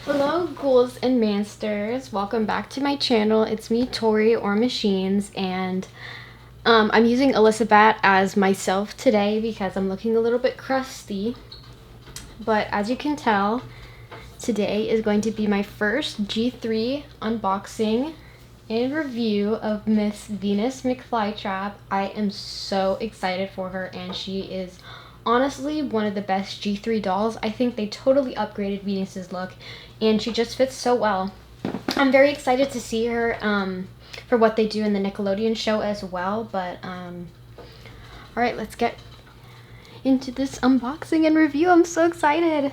Hello ghouls and mansters, welcome back to my channel. It's me, Tori or Machines, and I'm using Elizabeth as myself today because I'm looking a little bit crusty. But as you can tell, today is going to be my first G3 unboxing and review of Miss Venus McFlytrap. I am so excited for her, and she is honestly one of the best G3 dolls. I think they totally upgraded Venus's look, and she just fits so well. I'm very excited to see her for what they do in the Nickelodeon show as well. But all right, let's get into this unboxing and review. I'm so excited.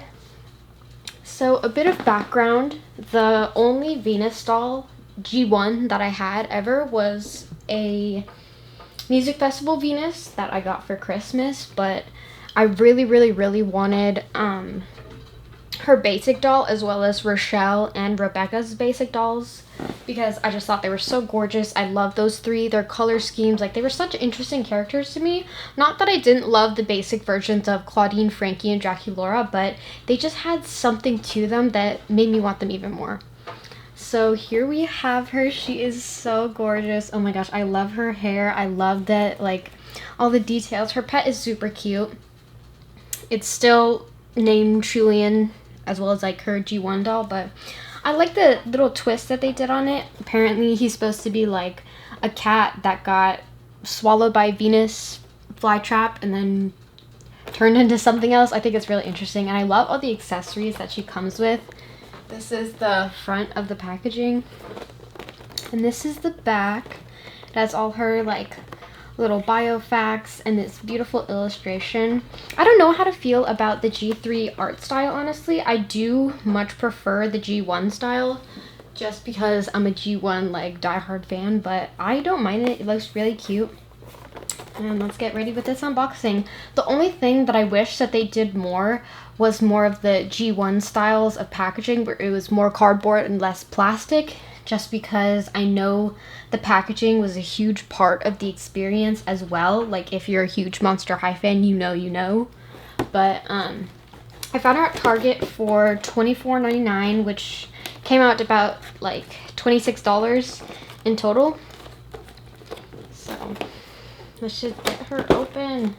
So a bit of background: the only Venus doll G1 that I had ever was a music festival Venus that I got for Christmas, but I really wanted her basic doll as well as Rochelle and Rebecca's basic dolls because I just thought they were so gorgeous. I love those three. Their color schemes, like, they were such interesting characters to me. Not that I didn't love the basic versions of Claudine, Frankie, and Draculaura, but they just had something to them that made me want them even more. So here we have her. She is so gorgeous. Oh my gosh, I love her hair. I love that, like, all the details. Her pet is super cute. It's still named Julian, as well as like her G1 doll, but I like the little twist that they did on it. Apparently he's supposed to be like a cat that got swallowed by Venus flytrap and then turned into something else. I think it's really interesting, and I love all the accessories that she comes with. This is the front of the packaging, and this is the back. It has all her like little bio facts and this beautiful illustration. I don't know how to feel about the G3 art style, honestly. I do much prefer the G1 style just because I'm a G1 like diehard fan, but I don't mind it. It looks really cute. And let's get ready with this unboxing. The only thing that I wish that they did more was more of the G1 styles of packaging where it was more cardboard and less plastic, just because I know the packaging was a huge part of the experience as well. Like, if you're a huge Monster High fan, you know. But I found her at Target for $24.99, which came out to about like $26 in total. So let's just get her open.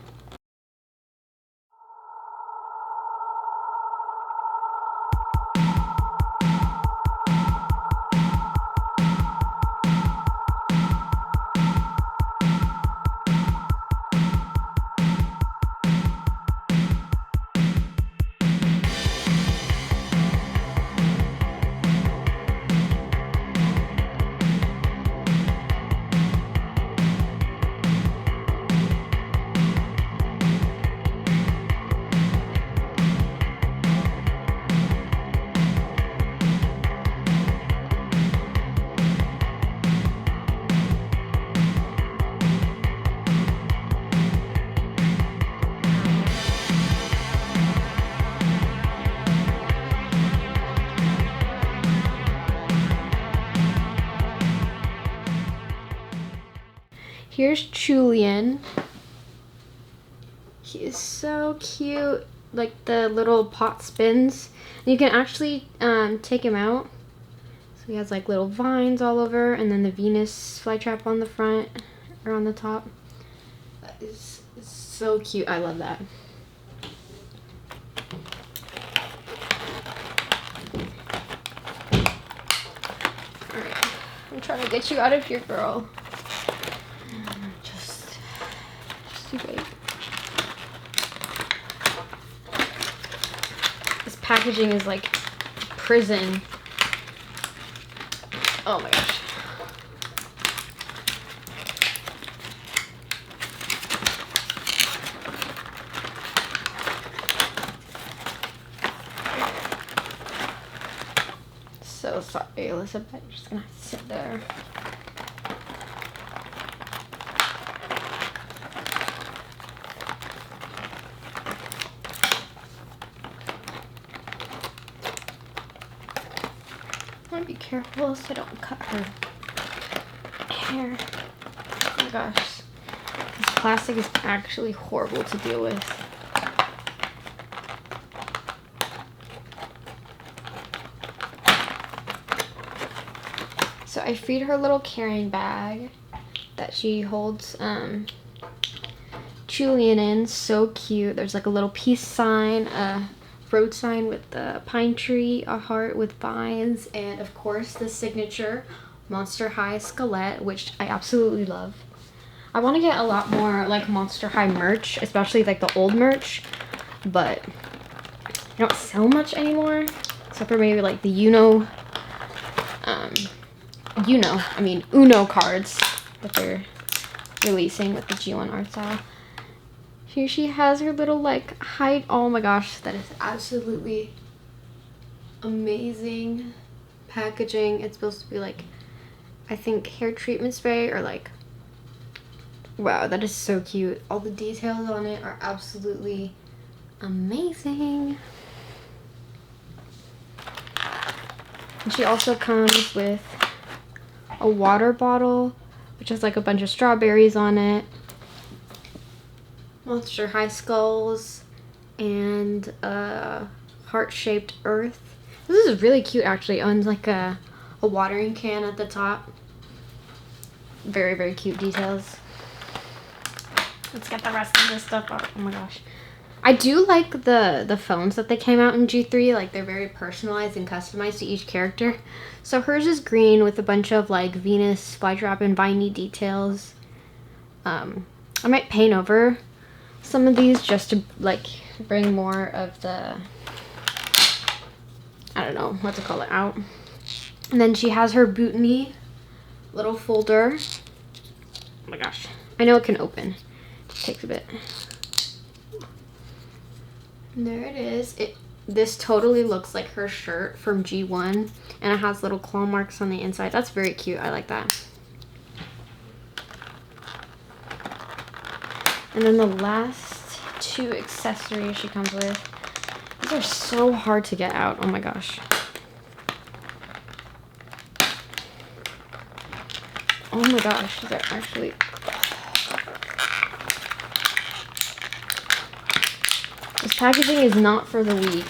Here's Julian. He is so cute. Like, the little pot spins. And you can actually take him out. So he has like little vines all over, and then the Venus flytrap on the front or on the top. That is so cute. I love that. Alright, I'm trying to get you out of here, girl. Just you wait. This packaging is like prison. Oh my gosh. So sorry, Elizabeth. You're just gonna have to sit there. I want to be careful so I don't cut her hair. Oh my gosh. This plastic is actually horrible to deal with. So I freed her little carrying bag that she holds Julian in. So cute. There's like a little peace sign, a road sign with the pine tree, a heart with vines, and of course the signature Monster High Skelett, which I absolutely love. I want to get a lot more like Monster High merch, especially like the old merch, but they don't sell much anymore, except for maybe like the Uno cards that they're releasing with the G1 art style. Here she has her little like height. Oh my gosh, that is absolutely amazing packaging. It's supposed to be like, I think, hair treatment spray or like, wow, that is so cute. All the details on it are absolutely amazing. And she also comes with a water bottle, which has like a bunch of strawberries on it, Monster High skulls, and a heart-shaped earth. This is really cute actually. It owns like a watering can at the top. Very, very cute details. Let's get the rest of this stuff out. Oh my gosh. I do like the phones that they came out in G3. Like, they're very personalized and customized to each character. So hers is green with a bunch of like Venus flytrap and viney details. I might paint over some of these just to like bring more of the, I don't know what to call it, out. And then she has her Bootney little folder. Oh my gosh. I know it can open. It just takes a bit. And there it is. This totally looks like her shirt from G1, and it has little claw marks on the inside. That's very cute. I like that. And then the last two accessories she comes with. These are so hard to get out. Oh my gosh. Oh my gosh. These are actually... This packaging is not for the weak.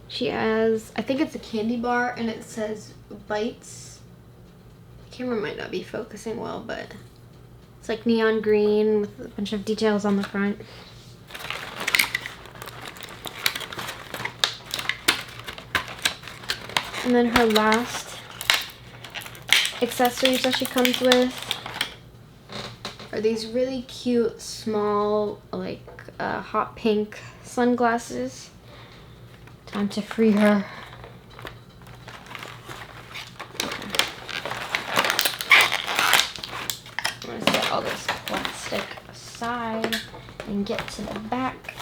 She has, I think it's a candy bar, and it says Bites. The camera might not be focusing well, but it's like neon green with a bunch of details on the front. And then her last accessories that she comes with are these really cute small like hot pink sunglasses. Time to free her. Okay. Let's set all this plastic aside and get to the back.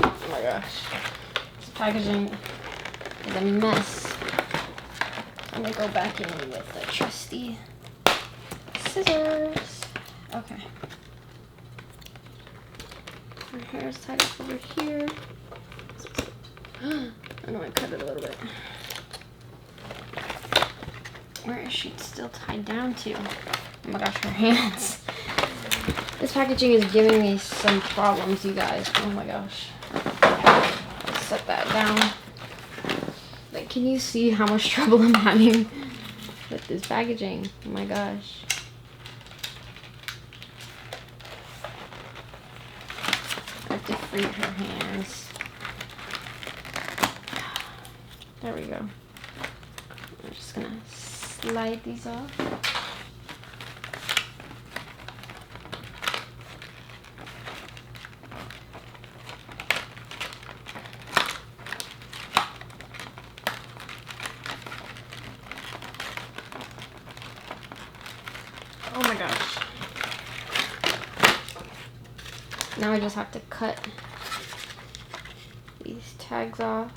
Oh my gosh, this packaging is a mess. I'm gonna go back in with the trusty scissors. Okay. Her hair is tied up over here. I know I cut it a little bit. Where is she still tied down to? Oh my gosh, her hands. This packaging is giving me some problems, you guys. Oh my gosh. Let's set that down. Like, can you see how much trouble I'm having with this packaging? Oh my gosh. I have to free her hands. There we go. I'm just gonna slide these off. Now I just have to cut these tags off.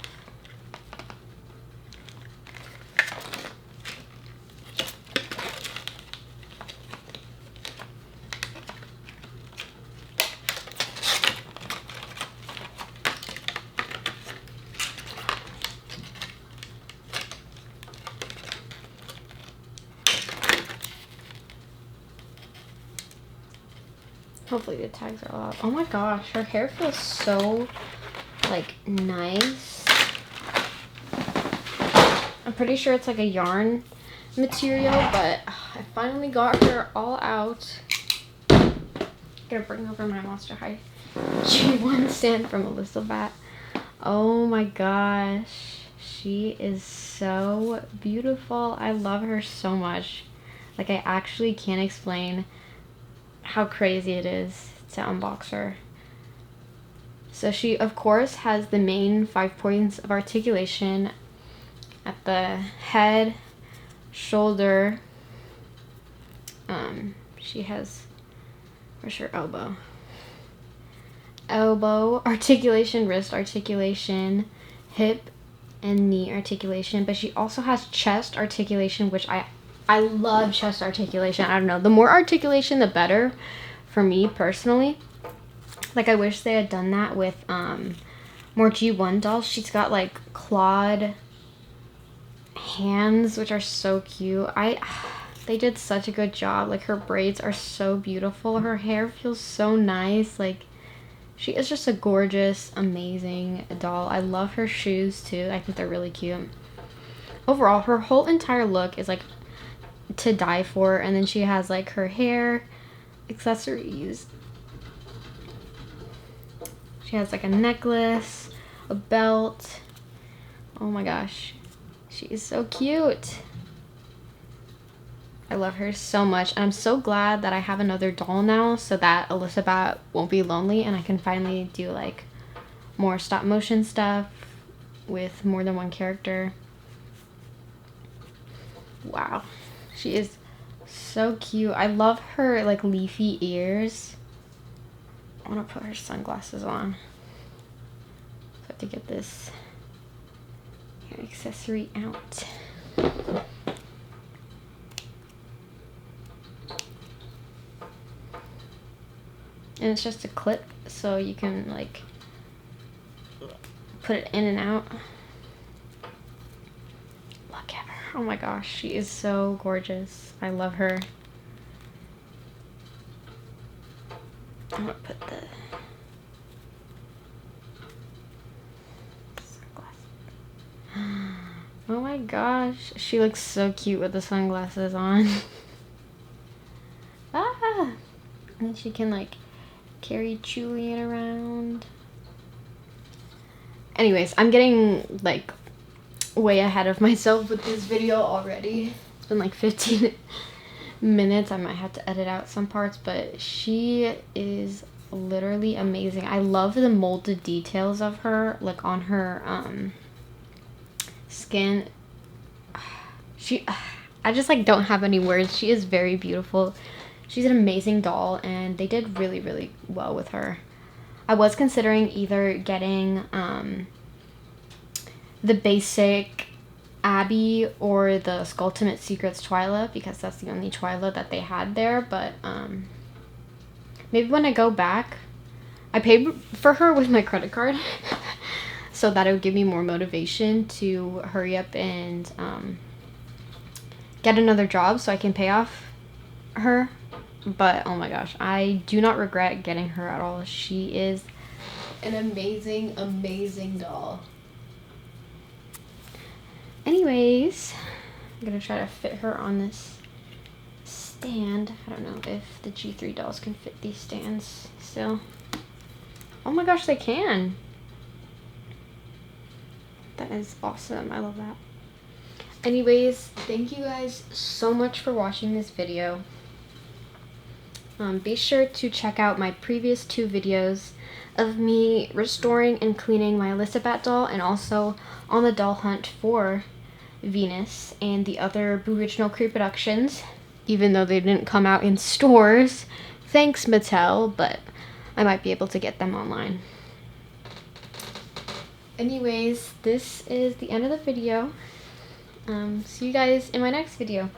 Hopefully the tags are off. Oh my gosh, her hair feels so, like, nice. I'm pretty sure it's like a yarn material, but I finally got her all out. I'm gonna bring over my Monster High G1 stand from Elizabeth. Oh my gosh, she is so beautiful. I love her so much. Like, I actually can't explain how crazy it is to unbox her. So she of course has the main 5 points of articulation at the head, shoulder. She has, where's her elbow? Elbow articulation, wrist articulation, hip and knee articulation, but she also has chest articulation, which I love chest articulation. I don't know, the more articulation the better for me personally. Like, I wish they had done that with more G1 dolls. She's got like clawed hands, which are so cute. They did such a good job. Like, her braids are so beautiful. Her hair feels so nice. Like, she is just a gorgeous, amazing doll. I love her shoes too. I think they're really cute. Overall, her whole entire look is like to die for. And then she has like her hair, accessories. She has like a necklace, a belt. Oh my gosh, she is so cute. I love her so much, and I'm so glad that I have another doll now so that Elizabeth won't be lonely and I can finally do like more stop motion stuff with more than one character. Wow, she is so cute. I love her like leafy ears. I want to put her sunglasses on. So I have to get this hair accessory out. And it's just a clip, so you can like put it in and out. Look at her. Oh my gosh, she is so gorgeous. I love her. I'm gonna put the sunglasses. Oh my gosh, she looks so cute with the sunglasses on. Ah! And then she can like carry Julian around. Anyways, I'm getting like way ahead of myself with this video already. It's been like 15 minutes. I might have to edit out some parts, but she is literally amazing. I love the molded details of her, like on her skin. I just like don't have any words. She is very beautiful. She's an amazing doll, and they did really, really well with her. I was considering either getting the basic Abby or the Skulltimate Secrets Twyla, because that's the only Twyla that they had there, but maybe when I go back, I paid for her with my credit card so that it would give me more motivation to hurry up and get another job so I can pay off her. But oh my gosh, I do not regret getting her at all. She is an amazing, amazing doll. Anyways, I'm gonna try to fit her on this stand. I don't know if the G3 dolls can fit these stands still. Oh my gosh, they can. That is awesome. I love that. Anyways, thank you guys so much for watching this video. Be sure to check out my previous 2 videos of me restoring and cleaning my Elizabeth doll, and also on the doll hunt for Venus and the other Boo Original Pre-Productions, even though they didn't come out in stores. Thanks, Mattel, but I might be able to get them online. Anyways, this is the end of the video. See you guys in my next video.